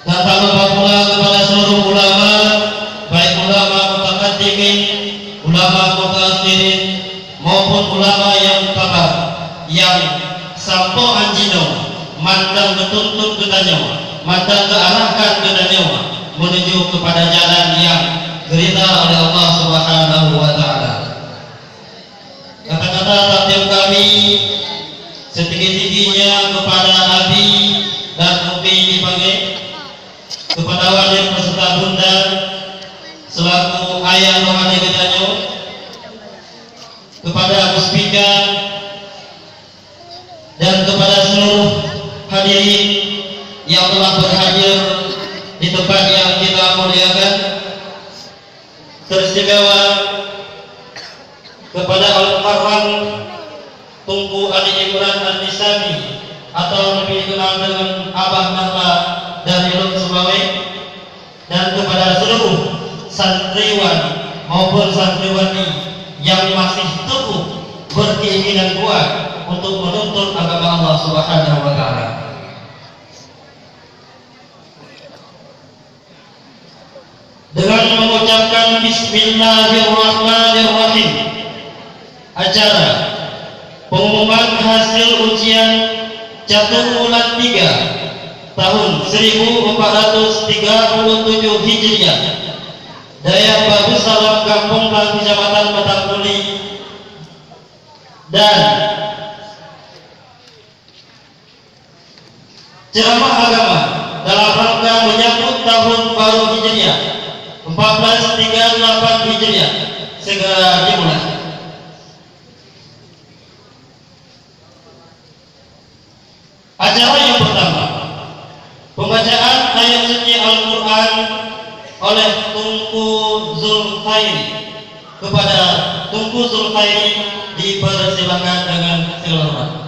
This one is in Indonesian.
Dan tak lupa pula kepada seluruh ulama, baik ulama mutaqaddimin, ulama mutaakhirin maupun ulama yang tabar, yang sampo anjino mandang betuntun kedanyo, mandang kearahkan kedanyo menuju kepada jalan yang diridha oleh Allah Subhanahu wa taala. Kata-kata takdim kami setinggi-tingginya kepada Abi dan Umi dipanggil, kepada wali peserta bunda selaku ayah rohani kedanyo, kepada muspika dan kepada seluruh hadirin yang telah berhadir di tempat yang kita muliakan, teristimewa kepada Al-Mukarram Tunku Ali Imran Al-Nisami atau lebih dikenal dengan Abah Napa dari Lung Sumawe, dan kepada seluruh santriwan maupun santriwati yang masih teguh berkeinginan kuat untuk menuntut agama Allah Subhanahu wa taala. Dengan mengucapkan Bismillahirrahmanirrahim, acara pengumuman hasil ujian Catur Bulan 3 tahun 1437 Hijriah Dayak Bagus Salam Kampung dan Kecamatan Batangkuli, dan ceramah agama dalam rangka menyambut tahun baru Hijriah 1438 Hijriah segera dimulai. Acara yang pertama, pembacaan ayat suci Al-Quran oleh Tunku Zulkhairi. Kepada Tunku Zulkhairi dipersilakan dengan segala hormat.